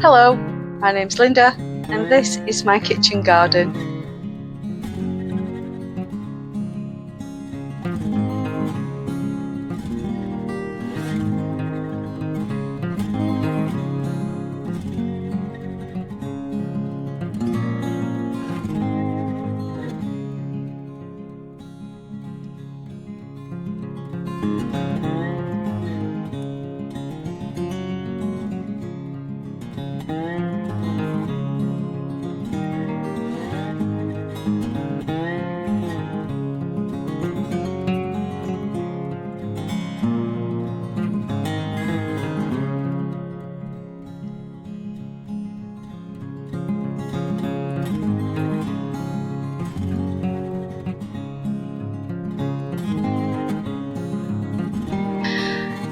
Hello, my name's Linda and this is my kitchen garden.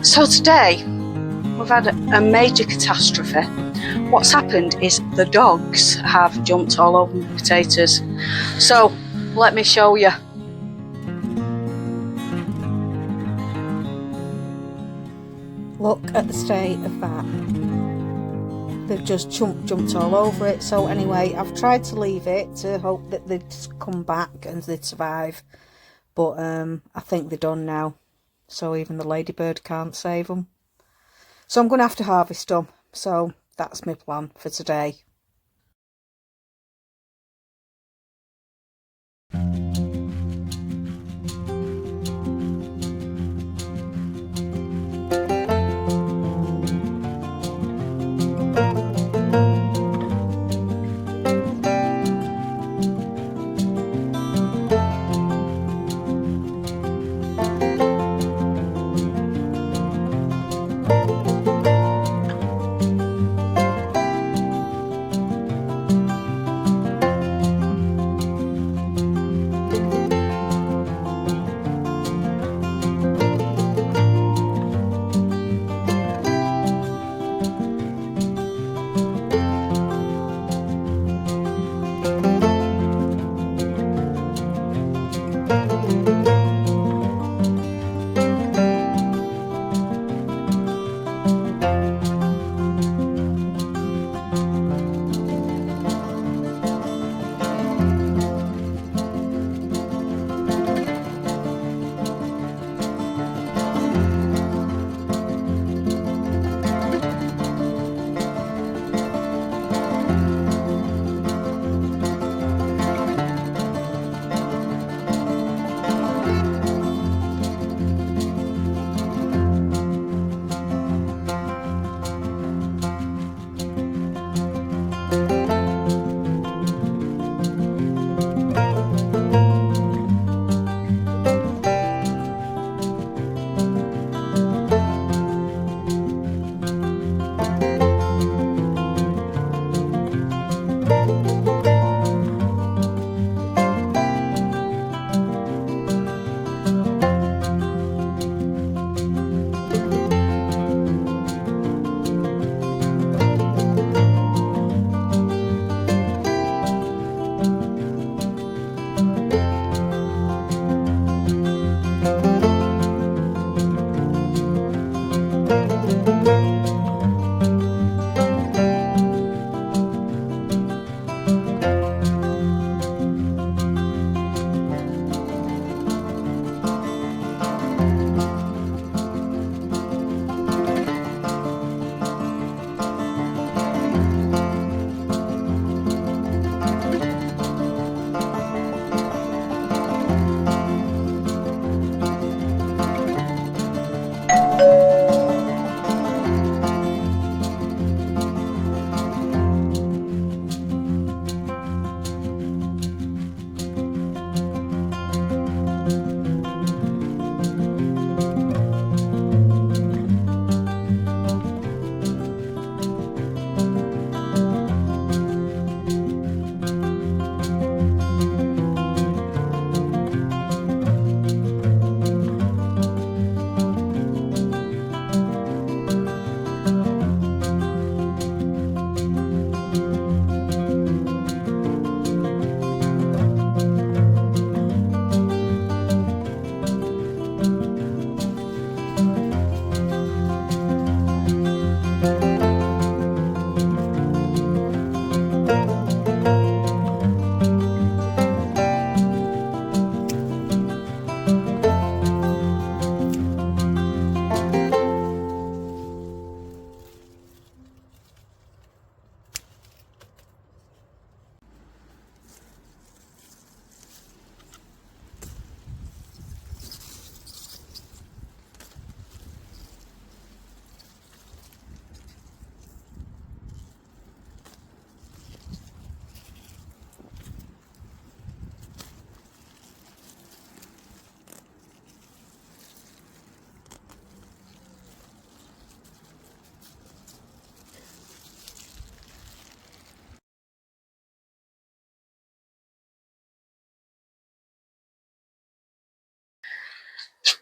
So today we've had a major catastrophe. What's happened is the dogs have jumped all over my potatoes. So let me show you. Look at the state of that. They've just jumped all over it. So anyway, I've tried to leave it to hope that they'd come back and they'd survive. But I think they're done now. So even the ladybird can't save them. So I'm going to have to harvest them. So that's my plan for today.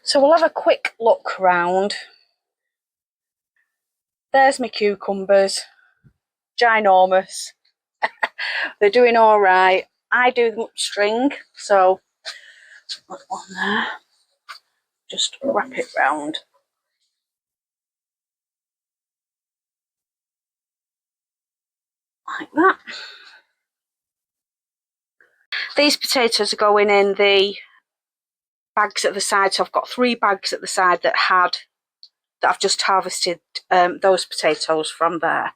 So we'll have a quick look round. There's my cucumbers, ginormous. They're doing all right. I do them string, so put one there. Just wrap it round. Like that. These potatoes are going in the bags at the side, so I've got 3 bags at the side that I've just harvested those potatoes from there,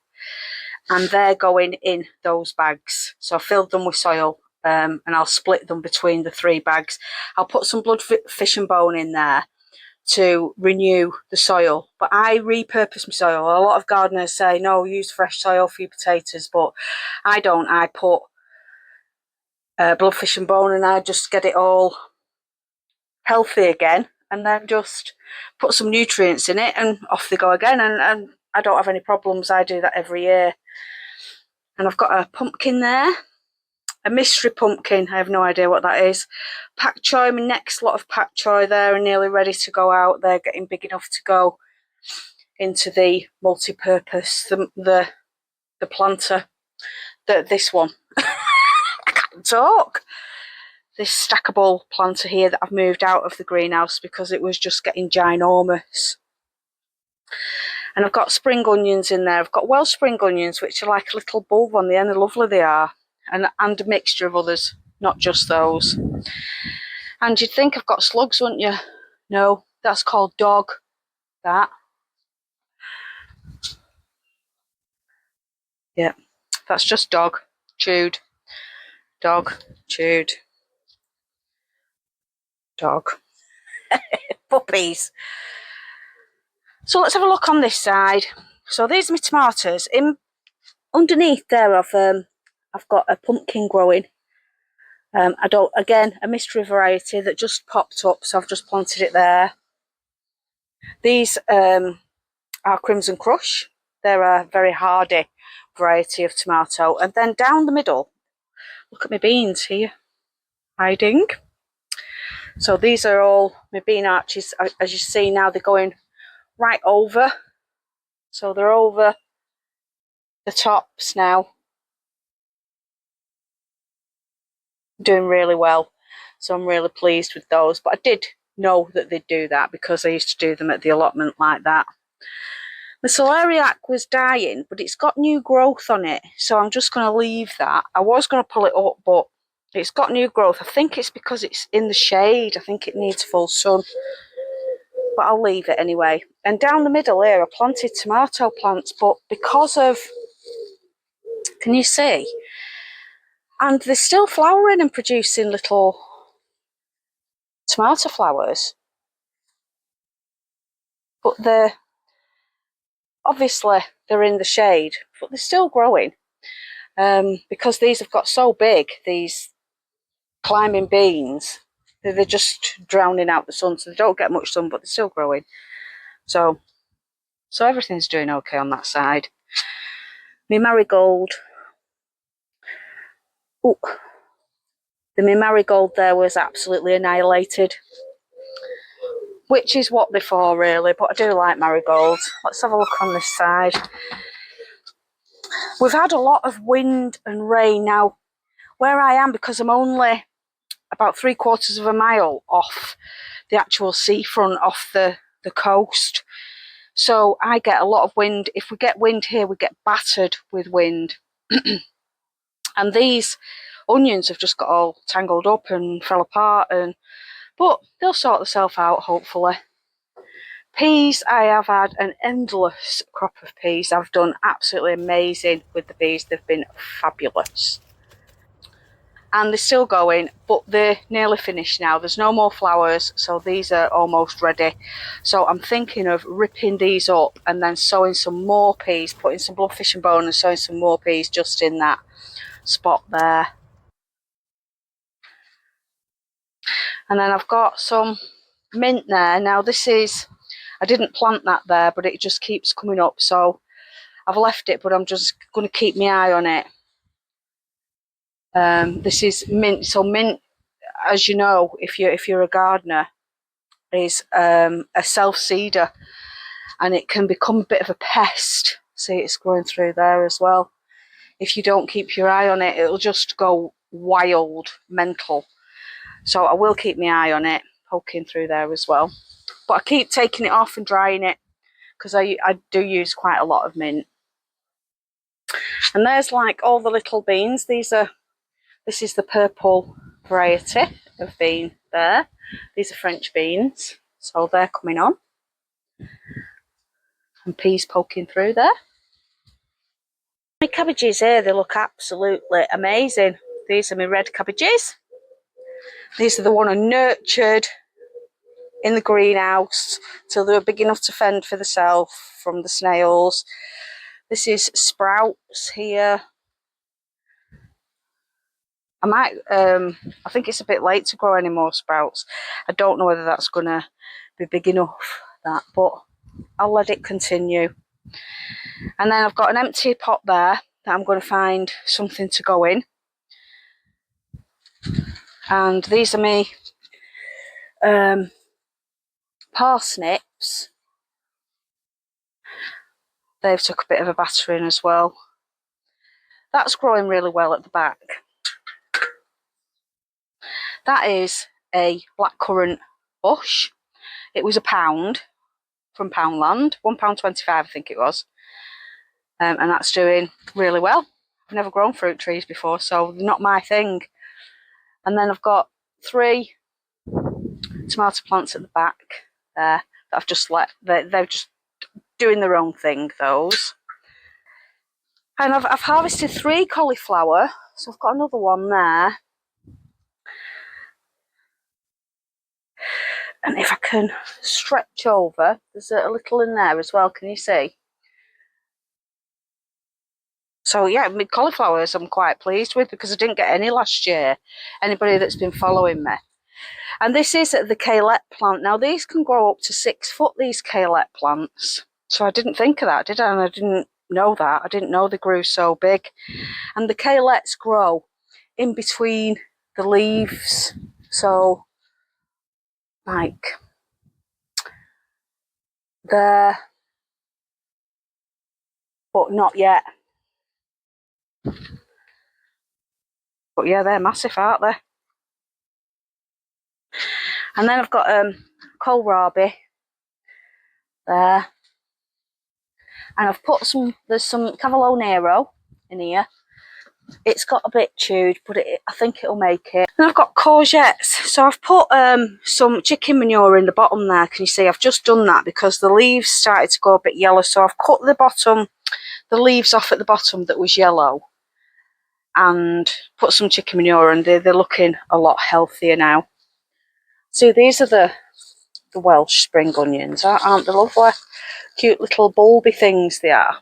and they're going in those bags. So I filled them with soil, and I'll split them between the 3 bags. I'll put some blood fish and bone in there to renew the soil, but I repurpose my soil. A lot of gardeners say no, use fresh soil for your potatoes, but I don't. I put blood fish and bone, and I just get it all healthy again, and then just put some nutrients in it and off they go again, and I don't have any problems. I do that every year. And I've got a pumpkin there, a mystery pumpkin. I have no idea what that is. Pak choy, my next lot of pak choy there are nearly ready to go out. They're getting big enough to go into the multi-purpose, the planter, this one. I can't talk. This stackable planter here that I've moved out of the greenhouse because it was just getting ginormous. And I've got spring onions in there. I've got Welsh spring onions, which are like a little bulb on the end. They're lovely, they are. And a mixture of others, not just those. And you'd think I've got slugs, wouldn't you? No, that's called dog, that. Yeah, that's just dog, chewed. Dog, chewed. Dog. Puppies. So let's have a look on this side. So these are my tomatoes. Underneath there, I've got a pumpkin growing. Again, a mystery variety that just popped up, so I've just planted it there. These are Crimson Crush. They're a very hardy variety of tomato. And then down the middle, look at my beans here, hiding. So these are all my bean arches. As you see now, they're going right over. So they're over the tops now. Doing really well. So I'm really pleased with those. But I did know that they'd do that because I used to do them at the allotment like that. The celeriac was dying, but it's got new growth on it. So I'm just going to leave that. I was going to pull it up, but it's got new growth. I think it's because it's in the shade. I think it needs full sun. But I'll leave it anyway. And down the middle here, I planted tomato plants, but because of, can you see? And they're still flowering and producing little tomato flowers. But obviously they're in the shade, but they're still growing. Because these have got so big, these climbing beans, they're just drowning out the sun, so they don't get much sun, but they're still growing. So everything's doing okay on that side. My marigold. Oh, my marigold there was absolutely annihilated, which is what they're for, really. But I do like marigolds. Let's have a look on this side. We've had a lot of wind and rain now. Where I am, because I'm only about 3/4 of a mile off the actual seafront, off the coast, so I get a lot of wind. If we get wind here, we get battered with wind. And these onions have just got all tangled up and fell apart, but they'll sort themselves out, hopefully. Peas, I have had an endless crop of peas. I've done absolutely amazing with the peas. They've been fabulous. And they're still going, but they're nearly finished now. There's no more flowers, so these are almost ready. So I'm thinking of ripping these up and then sowing some more peas, putting some blood fish and bone and sowing some more peas just in that spot there. And then I've got some mint there. Now this is, I didn't plant that there, but it just keeps coming up, so I've left it, but I'm just going to keep my eye on it. This is mint. So mint, as you know, if you're a gardener is a self-seeder, and it can become a bit of a pest. See, it's growing through there as well. If you don't keep your eye on it, it'll just go wild, mental. So I will keep my eye on it, poking through there as well. But I keep taking it off and drying it, because I do use quite a lot of mint. And there's like all the little beans. This is the purple variety of bean there. These are French beans, so they're coming on. And peas poking through there. My cabbages here, they look absolutely amazing. These are my red cabbages. These are the one I nurtured in the greenhouse till they were big enough to fend for themselves from the snails. This is sprouts here. I think it's a bit late to grow any more sprouts. I don't know whether that's going to be big enough, but I'll let it continue. And then I've got an empty pot there that I'm going to find something to go in. And these are my parsnips. They've took a bit of a battering as well. That's growing really well at the back. That is a blackcurrant bush. It was £1 from Poundland, £1.25 I think it was. And that's doing really well. I've never grown fruit trees before, so they're not my thing. And then I've got 3 tomato plants at the back there that I've just let. They're just doing their own thing, those. And I've harvested 3 cauliflower, so I've got another one there. And if I can stretch over, there's a little in there as well, can you see? So yeah, my cauliflowers I'm quite pleased with, because I didn't get any last year. Anybody that's been following me. And this is the cauliflower plant. Now these can grow up to 6 foot, these cauliflower plants. So I didn't think of that, did I? And I didn't know that. I didn't know they grew so big. And the cauliflowers grow in between the leaves. So like there, but not yet. But yeah, they're massive, aren't they? And then I've got kohlrabi there. And I've put there's some Cavolo Nero in here. It's got a bit chewed, but I think it'll make it. And I've got courgettes. So I've put some chicken manure in the bottom there. Can you see? I've just done that because the leaves started to go a bit yellow. So I've cut the leaves off at the bottom that was yellow, and put some chicken manure, and they're looking a lot healthier now. See, these are the Welsh spring onions, aren't they lovely? Cute little bulby things they are.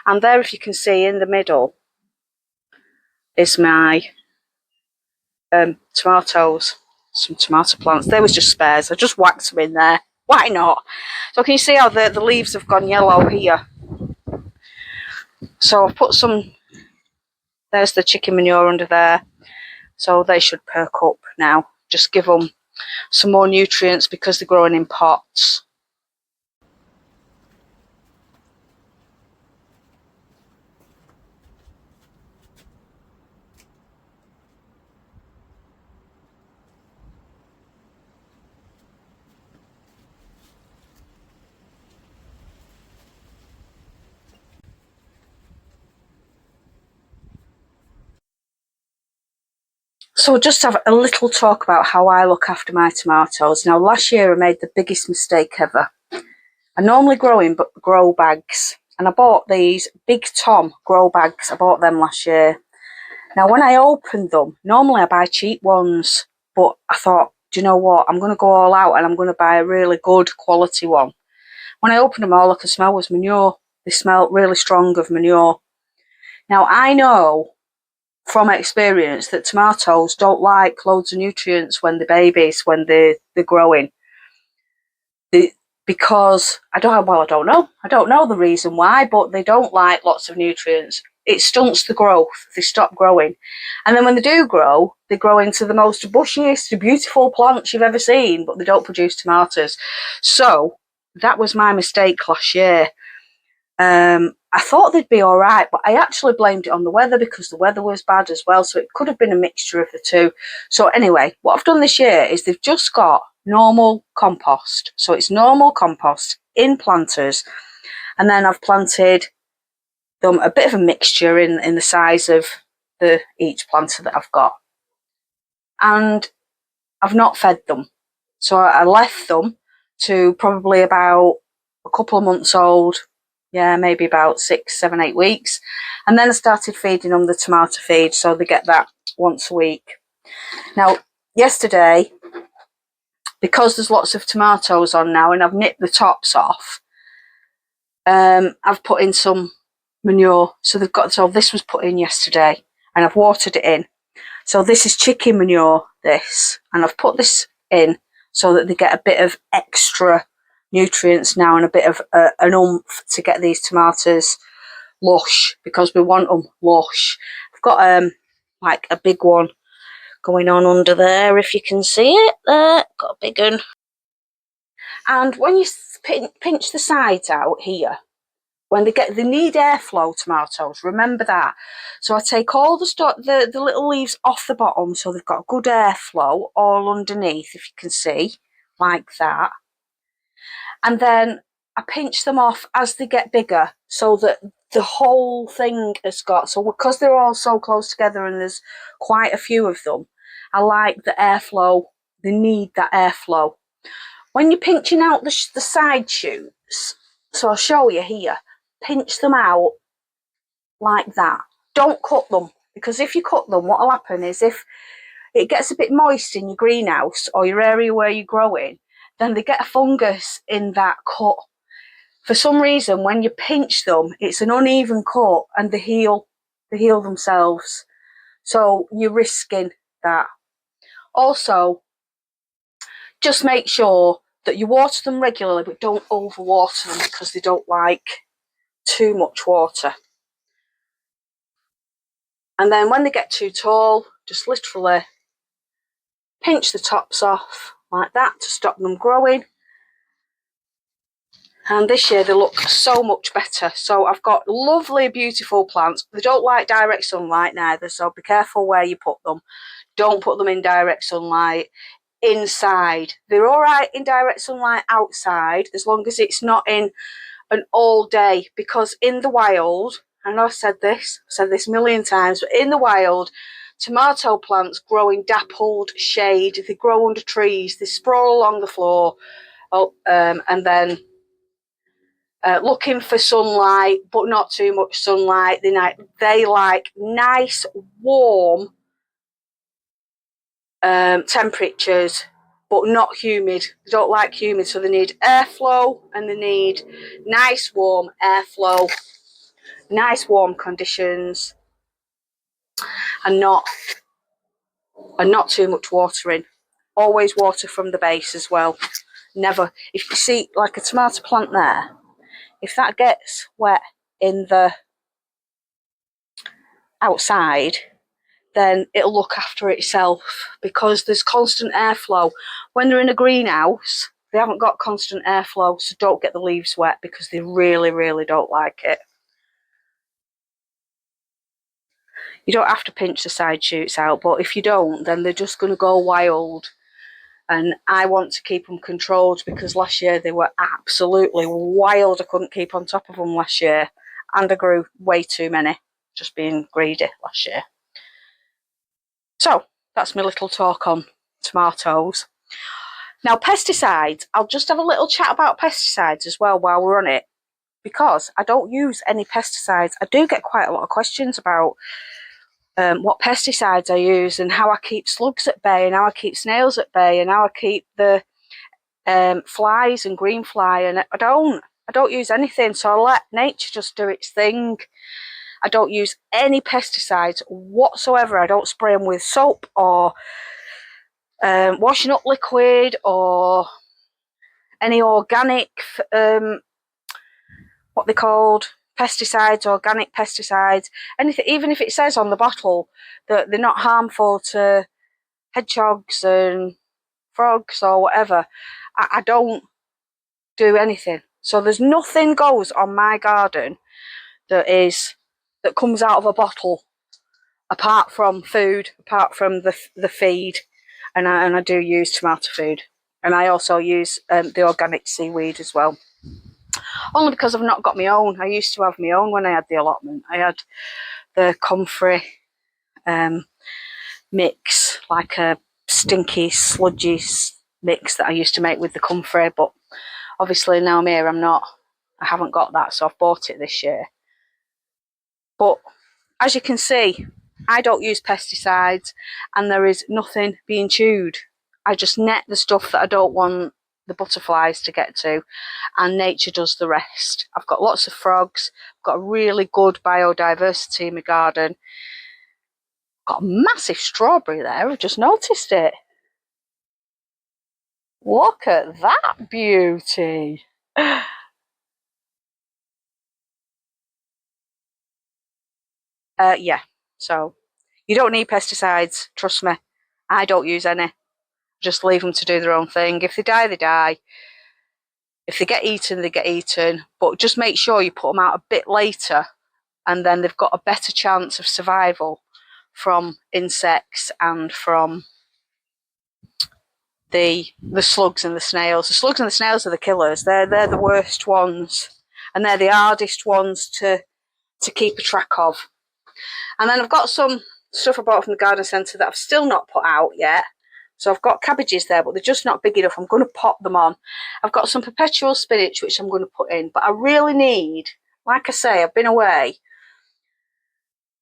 And there, if you can see, in the middle is my tomatoes, some tomato plants. They was just spares. I just whacked them in there. Why not? So can you see how the leaves have gone yellow here? So I've put some, there's the chicken manure under there. So they should perk up now. Just give them some more nutrients because they're growing in pots. So we'll just have a little talk about how I look after my tomatoes. Now, last year I made the biggest mistake ever. I normally grow bags, and I bought these Big Tom grow bags. I bought them last year. Now, when I opened them, normally I buy cheap ones, but I thought, do you know what? I'm going to go all out and I'm going to buy a really good quality one. When I opened them, all I could smell was manure. They smelled really strong of manure. Now, I know from experience that tomatoes don't like loads of nutrients when they're babies, when they're growing. Because I don't know the reason why, but they don't like lots of nutrients. it stunts the growth. They stop growing. And then when they do grow, they grow into the most bushiest, beautiful plants you've ever seen, but they don't produce tomatoes. So that was my mistake last year. I thought they'd be all right, but I actually blamed it on the weather because the weather was bad as well. So it could have been a mixture of the two. So anyway, what I've done this year is they've just got normal compost. So it's normal compost in planters. And then I've planted them a bit of a mixture in the size of each planter that I've got. And I've not fed them. So I left them to probably about a couple of months old. Yeah, maybe about 6, 7, 8 weeks. And then I started feeding them the tomato feed, so they get that once a week. Now, yesterday, because there's lots of tomatoes on now and I've nipped the tops off, I've put in some manure. So this was put in yesterday and I've watered it in. So this is chicken manure, this, and I've put this in so that they get a bit of extra nutrients now and a bit of an oomph to get these tomatoes lush, because we want them lush. I've got like a big one going on under there, if you can see it there. Got a big one. And when you pinch the sides out here, when they need airflow, tomatoes, remember that. So I take all the little leaves off the bottom so they've got good airflow all underneath, if you can see, like that. And then I pinch them off as they get bigger so that the whole thing has got, so because they're all so close together and there's quite a few of them, I like the airflow, they need that airflow. When you're pinching out the side shoots, so I'll show you here, pinch them out like that. Don't cut them, because if you cut them, what will happen is if it gets a bit moist in your greenhouse or your area where you're growing, then they get a fungus in that cut. For some reason, when you pinch them, it's an uneven cut and they heal themselves. So you're risking that. Also, just make sure that you water them regularly, but don't overwater them because they don't like too much water. And then when they get too tall, just literally pinch the tops off like that to stop them growing. And this year they look so much better. So I've got lovely, beautiful plants. They don't like direct sunlight neither, so be careful where you put them. Don't put them in direct sunlight. Inside, they're all right in direct sunlight outside, as long as it's not in an all day, because in the wild, I know I've said this a million times, but in the wild, tomato plants grow in dappled shade. They grow under trees, they sprawl along the floor, and then looking for sunlight, but not too much sunlight. They like nice, warm temperatures, but not humid. They don't like humid, so they need airflow and they need nice, warm airflow, nice, warm conditions, and not too much watering. Always water from the base as well. Never, if you see like a tomato plant there, if that gets wet in the outside, then it'll look after itself, because there's constant airflow. When they're in a greenhouse, they haven't got constant airflow, so don't get the leaves wet because they really, really don't like it. You don't have to pinch the side shoots out, but if you don't, then they're just going to go wild. And I want to keep them controlled, because last year they were absolutely wild. I couldn't keep on top of them last year, and I grew way too many, just being greedy last year. So that's my little talk on tomatoes. Now, pesticides, I'll just have a little chat about pesticides as well while we're on it, because I don't use any pesticides. I do get quite a lot of questions about what pesticides I use and how I keep slugs at bay and how I keep snails at bay and how I keep the flies and green fly, and I don't use anything, so I let nature just do its thing. I don't use any pesticides whatsoever. I don't spray them with soap or washing up liquid or any organic, what they called, pesticides, organic pesticides, anything, even if it says on the bottle that they're not harmful to hedgehogs and frogs or whatever, I don't do anything. So there's nothing goes on my garden that comes out of a bottle, apart from food, apart from the feed, and I do use tomato food, and I also use the organic seaweed as well. Only because I've not got my own. I used to have my own when I had the allotment. I had the comfrey mix, like a stinky, sludgy mix that I used to make with the comfrey, but obviously now I'm here, I haven't got that, so I've bought it this year. But as you can see, I don't use pesticides, and there is nothing being chewed. I just net the stuff that I don't want the butterflies to get to, and nature does the rest. I've got lots of frogs, I've got a really good biodiversity in my garden. Got a massive strawberry there, I've just noticed it. Look at that beauty. Yeah, so you don't need pesticides, trust me. I don't use any. Just leave them to do their own thing. If they die, they die. If they get eaten, they get eaten. But just make sure you put them out a bit later, and then they've got a better chance of survival from insects and from the slugs and the snails. The slugs and the snails are the killers. They're the worst ones, and they're the hardest ones to keep a track of. And then I've got some stuff I bought from the garden centre that I've still not put out yet. So I've got cabbages there, but they're just not big enough. I'm going to pot them on. I've got some perpetual spinach, which I'm going to put in. But I really need, like I say, I've been away.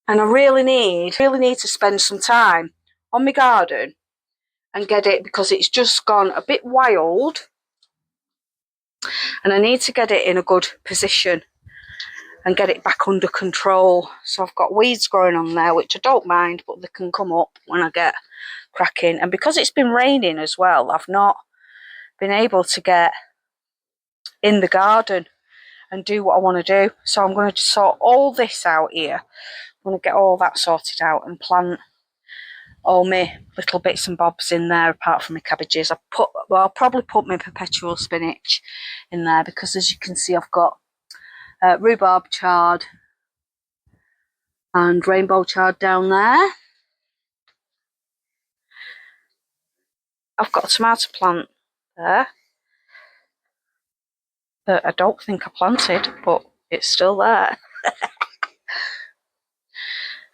And I really need to spend some time on my garden and get it, because it's just gone a bit wild. And I need to get it in a good position and get it back under control. So I've got weeds growing on there, which I don't mind, but they can come up when I get cracking. And because it's been raining as well, I've not been able to get in the garden and do what I want to do. So I'm going to sort all this out here. I'm going to get all that sorted out and plant all my little bits and bobs in there, apart from my cabbages. I'll probably put my perpetual spinach in there, because as you can see, I've got rhubarb chard and rainbow chard down there. I've got a tomato plant there that I don't think I planted, but it's still there.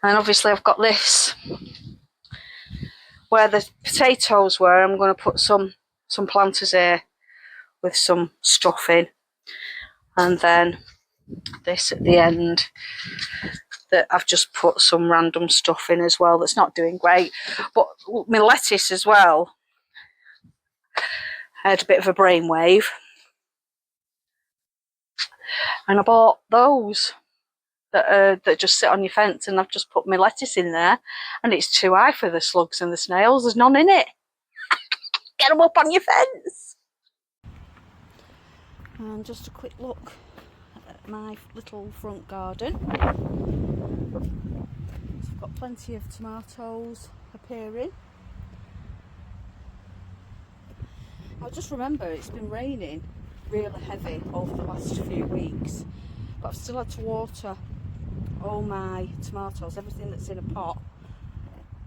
And obviously I've got this where the potatoes were. I'm going to put some planters here with some stuff in, and then this at the end that I've just put some random stuff in as well that's not doing great. But my lettuce as well had a bit of a brainwave, and I bought those that just sit on your fence, and I've just put my lettuce in there, and it's too high for the slugs and the snails. There's none in it. Get them up on your fence. And just a quick look at my little front garden. So I've got plenty of tomatoes appearing. I just remember it's been raining really heavy over the last few weeks, but I've still had to water all my tomatoes. Everything that's in a pot,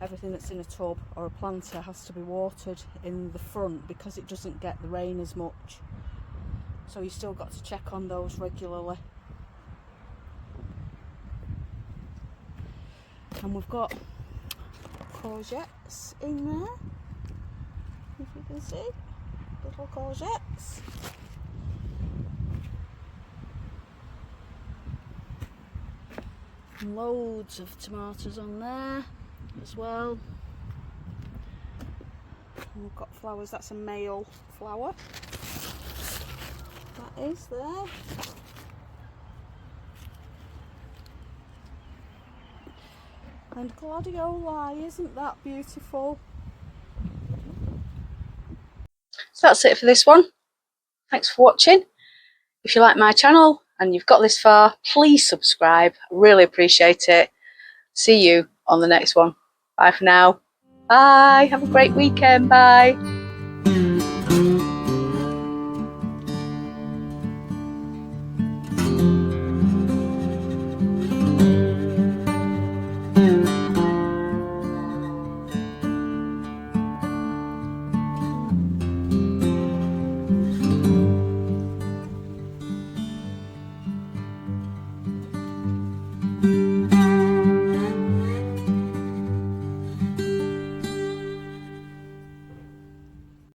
everything that's in a tub or a planter has to be watered in the front, because it doesn't get the rain as much. So you still got to check on those regularly. And we've got courgettes in there, if you can see, little courgettes. And loads of tomatoes on there as well. And we've got flowers. That's a male flower. That is there. And gladioli, isn't that beautiful? So that's it for this one. Thanks for watching. If you like my channel and you've got this far, please subscribe. I really appreciate it. See you on the next one. Bye for now. Bye. Have a great weekend. Bye.